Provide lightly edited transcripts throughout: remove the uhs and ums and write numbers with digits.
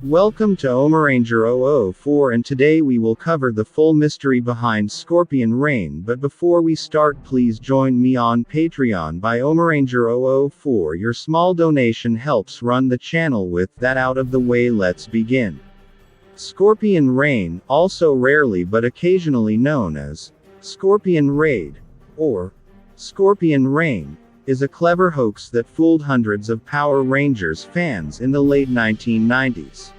Welcome to Omaranger004, and today we will cover the full mystery behind Scorpion Rain. But before we start, please join me on Patreon by Omaranger004. Your small donation helps run the channel. With that out of the way, let's begin. Scorpion Rain, also rarely but occasionally known as Scorpion Raid or Scorpion Rain, is a clever hoax that fooled hundreds of Power Rangers fans in the late 1990s.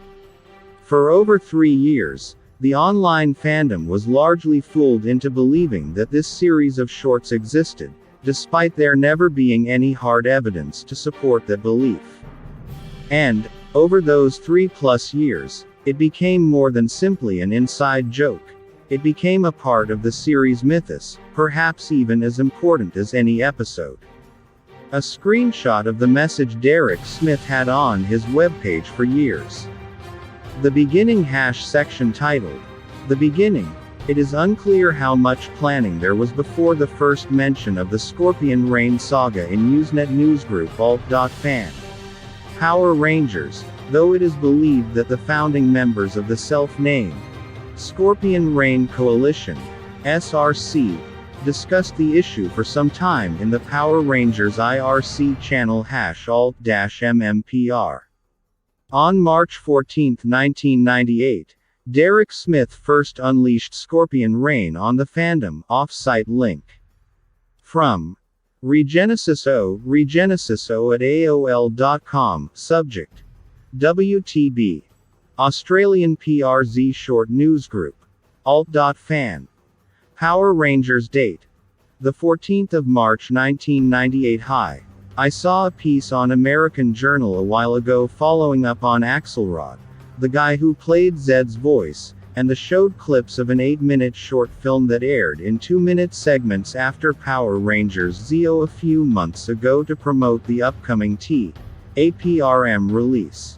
For over 3 years, the online fandom was largely fooled into believing that this series of shorts existed, despite there never being any hard evidence to support that belief. And, over those 3+ years, it became more than simply an inside joke. It became a part of the series' mythos, perhaps even as important as any episode. A screenshot of the message Derek Smith had on his webpage for years. The beginning section titled, "The Beginning." It is unclear how much planning there was before the first mention of the Scorpion Rain saga in Usenet newsgroup alt.fan. Power Rangers, though it is believed that the founding members of the self-named Scorpion Rain Coalition, SRC, discussed the issue for some time in the Power Rangers IRC channel #alt-MMPR. On March 14, 1998, Derek Smith first unleashed Scorpion Rain on the fandom off-site link. From Regenesis O at AOL.com, subject WTB, Australian PRZ short newsgroup, alt.fan. Power Rangers date. The 14th of March 1998. Hi. I saw a piece on American Journal a while ago following up on Axelrod, the guy who played Zed's voice, and the showed clips of an 8-minute short film that aired in 2-minute segments after Power Rangers Zeo a few months ago to promote the upcoming TAPRM release.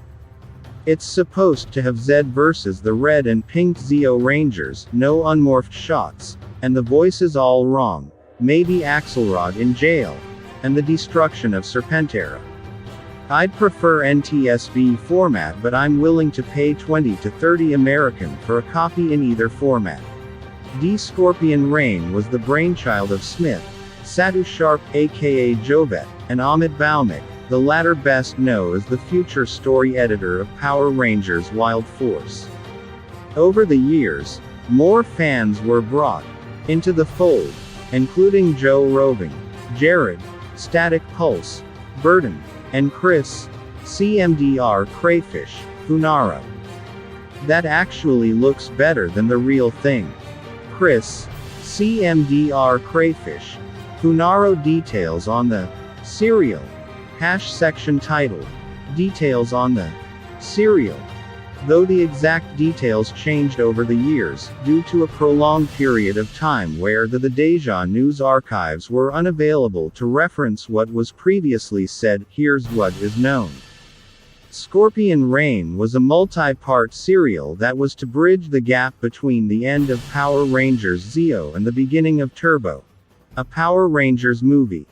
It's supposed to have Zed versus the red and pink Zeo Rangers, no unmorphed shots, and the voices all wrong, maybe Axelrod in jail, and the destruction of Serpentera. I'd prefer NTSB format, but I'm willing to pay 20 to 30 American for a copy in either format. Scorpion Rain was the brainchild of Smith, Satu Sharp aka Jovet, and Amit Bhaumik, the latter best known as the future story editor of Power Rangers Wild Force. Over the years, more fans were brought into the fold, including Joe Roving, Jared, Static Pulse, Burton, and Chris, CMDR Crayfish, Funaro. That actually looks better than the real thing. Chris, CMDR Crayfish, Funaro. Details on the serial section titled, Details on the serial. Though the exact details changed over the years, due to a prolonged period of time where the Deja News archives were unavailable to reference what was previously said, here's what is known. Scorpion Rain was a multi-part serial that was to bridge the gap between the end of Power Rangers Zeo and the beginning of Turbo, a Power Rangers movie.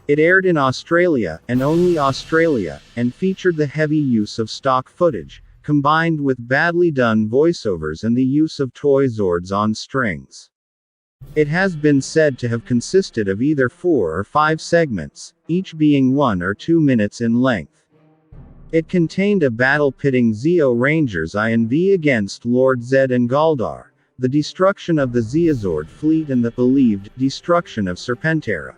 It aired in Australia, and only Australia, and featured the heavy use of stock footage, combined with badly done voiceovers and the use of toy Zords on strings. It has been said to have consisted of either 4 or 5 segments, each being 1 or 2 minutes in length. It contained a battle pitting Zeo Rangers I&V against Lord Zed and Galdar, the destruction of the Zeozord fleet and the believed destruction of Serpentera.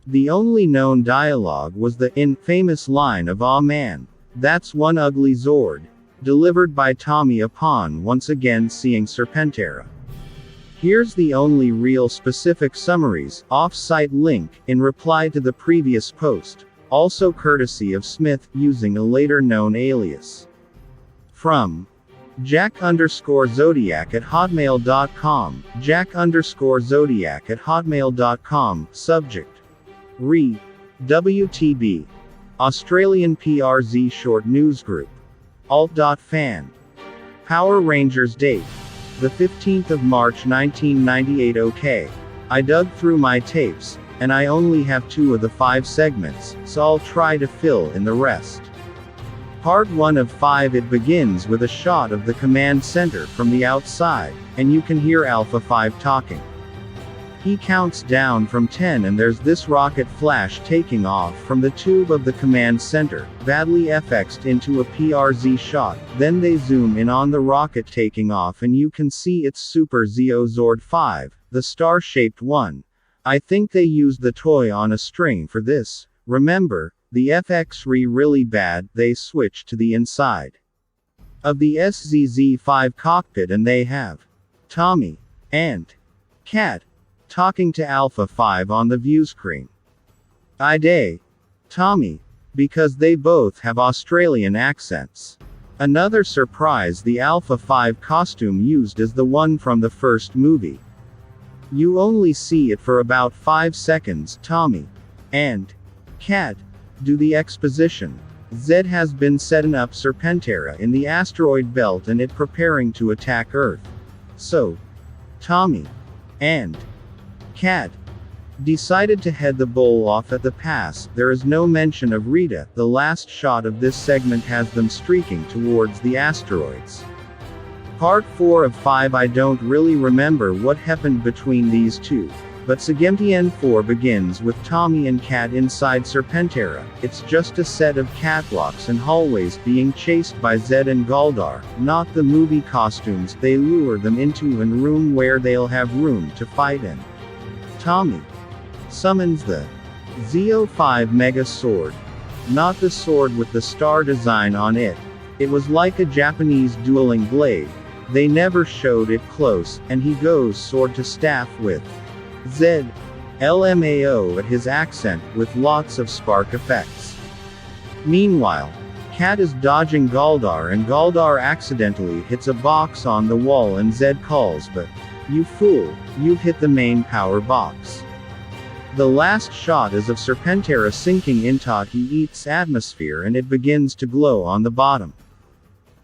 The only known dialogue was the infamous line of "Aw man, that's one ugly Zord," delivered by Tommy upon once again seeing Serpentera. Here's the only real specific summaries, off-site link, in reply to the previous post, also courtesy of Smith, using a later known alias. From Jack_Zodiac at hotmail.com, Jack_Zodiac at hotmail.com, subject WTB, Australian PRZ short newsgroup, alt.fan. Power Rangers date. The 15th of March 1998. Okay. I dug through my tapes, and I only have 2 of the 5 segments, so I'll try to fill in the rest. Part 1 of 5. It begins with a shot of the command center from the outside, and you can hear Alpha 5 talking. He counts down from 10 and there's this rocket flash taking off from the tube of the command center, badly FX'd into a PRZ shot, then they zoom in on the rocket taking off and you can see it's Super Zeo Zord 5, the star-shaped one. I think they used the toy on a string for this. Remember, the FX really bad, they switched to the inside of the SZZ-5 cockpit and they have Tommy and Kat talking to Alpha 5 on the viewscreen. Day Tommy, because they both have Australian accents. Another surprise, the Alpha 5 costume used is the one from the first movie. You only see it for about 5 seconds. Tommy and Kat do the exposition. Zed has been setting up Serpentera in the asteroid belt and it preparing to attack Earth. So, Tommy and Kat decided to head the bowl off at the pass. There is no mention of Rita. The last shot of this segment has them streaking towards the asteroids. Part 4 of 5. I don't really remember what happened between these two, but Sagemtien 4 begins with Tommy and Kat inside Serpentera. It's just a set of catwalks and hallways being chased by Zed and Galdar, not the movie costumes. They lure them into a room where they'll have room to fight in. Tommy summons the Zeo 5 Mega Sword. Not the sword with the star design on it. It was like a Japanese dueling blade. They never showed it close, and he goes sword to staff with Zed LMAO at his accent with lots of spark effects. Meanwhile, Kat is dodging Galdar and Galdar accidentally hits a box on the wall and Zed calls, but you fool, you've hit the main power box. The last shot is of Serpentera sinking into Earth's atmosphere and it begins to glow on the bottom.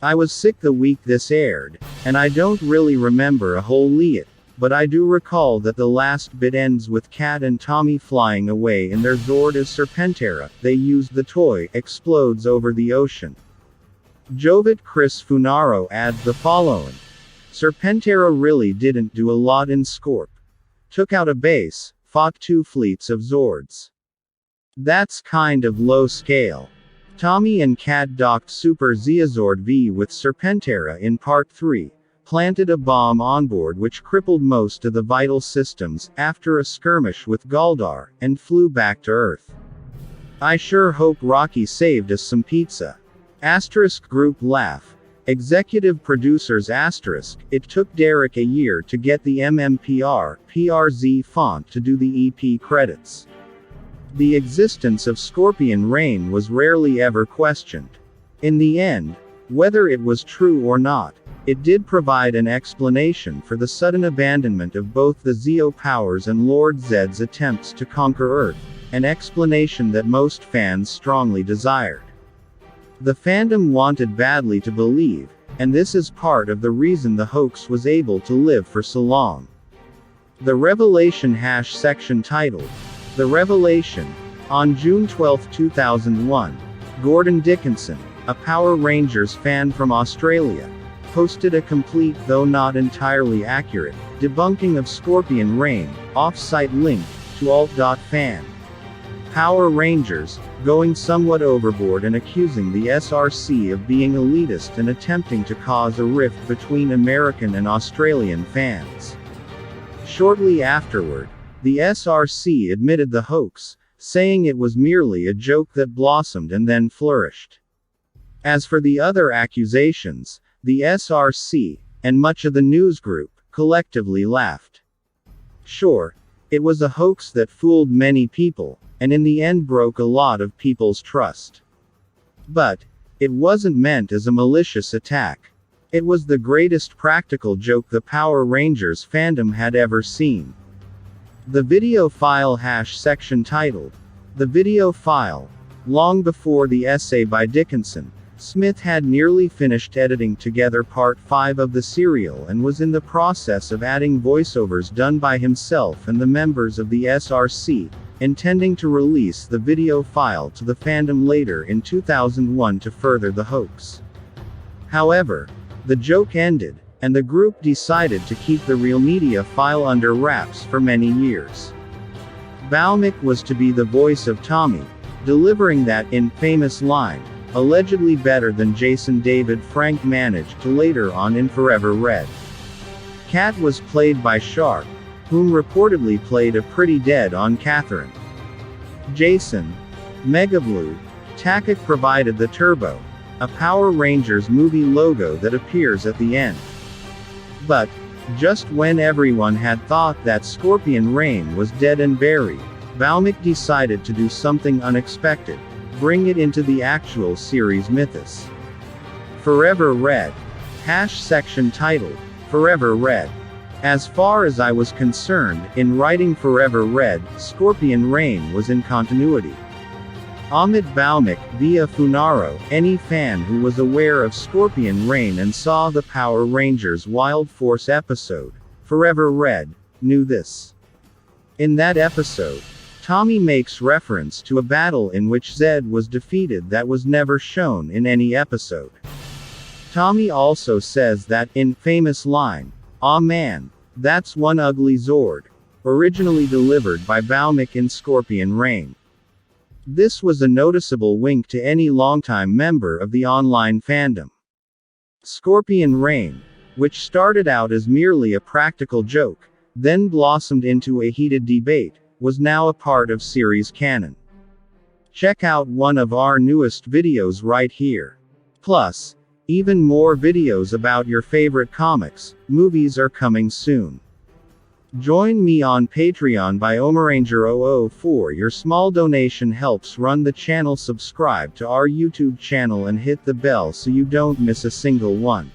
I was sick the week this aired, and I don't really remember a whole lot, but I do recall that the last bit ends with Kat and Tommy flying away in their Zord as Serpentera, they used the toy, explodes over the ocean. Jovit Chris Funaro adds the following. Serpentera really didn't do a lot in Scorp. Took out a base, fought 2 fleets of Zords. That's kind of low scale. Tommy and Kat docked Super Zeozord V with Serpentera in Part 3, planted a bomb on board which crippled most of the vital systems, after a skirmish with Galdar, and flew back to Earth. I sure hope Rocky saved us some pizza. Asterisk group laugh. Executive producers asterisk, it took Derek a year to get the MMPR, PRZ font to do the EP credits. The existence of Scorpion Rain was rarely ever questioned. In the end, whether it was true or not, it did provide an explanation for the sudden abandonment of both the Zeo powers and Lord Zed's attempts to conquer Earth, an explanation that most fans strongly desired. The fandom wanted badly to believe, and this is part of the reason the hoax was able to live for so long. The Revelation section titled, The Revelation. On June 12, 2001, Gordon Dickinson, a Power Rangers fan from Australia, posted a complete though not entirely accurate debunking of Scorpion Rain, off-site link to alt.fan. Power Rangers, going somewhat overboard and accusing the SRC of being elitist and attempting to cause a rift between American and Australian fans. Shortly afterward, the SRC admitted the hoax, saying it was merely a joke that blossomed and then flourished. As for the other accusations, the SRC, and much of the news group, collectively laughed. Sure, it was a hoax that fooled many people, and in the end broke a lot of people's trust. But it wasn't meant as a malicious attack. It was the greatest practical joke the Power Rangers fandom had ever seen. The video file section titled, The Video File. Long before the essay by Dickinson, Smith had nearly finished editing together Part 5 of the serial and was in the process of adding voiceovers done by himself and the members of the SRC, intending to release the video file to the fandom later in 2001 to further the hoax. However, the joke ended, and the group decided to keep the real media file under wraps for many years. Baumick was to be the voice of Tommy, delivering that infamous line, allegedly better than Jason David Frank managed to later on in Forever Red. Cat was played by Sharp, whom reportedly played a Pretty Dead on Catherine. Jason, Megablue, Takik provided the Turbo, a Power Rangers movie logo that appears at the end. But, just when everyone had thought that Scorpion Rain was dead and buried, Baumick decided to do something unexpected, bring it into the actual series mythos. Forever Red. Section titled, Forever Red. As far as I was concerned, in writing Forever Red, Scorpion Rain was in continuity. Amit Baumick, via Funaro, any fan who was aware of Scorpion Rain and saw the Power Rangers Wild Force episode, Forever Red, knew this. In that episode, Tommy makes reference to a battle in which Zed was defeated that was never shown in any episode. Tommy also says that infamous line, "Aw man, that's one ugly Zord," originally delivered by Baumick in Scorpion Rain. This was a noticeable wink to any longtime member of the online fandom. Scorpion Rain, which started out as merely a practical joke, then blossomed into a heated debate, was now a part of series canon. Check out one of our newest videos right here. Plus, even more videos about your favorite comics, movies are coming soon. Join me on Patreon by Omaranger004. Your small donation helps run the channel. Subscribe to our YouTube channel and hit the bell so you don't miss a single one.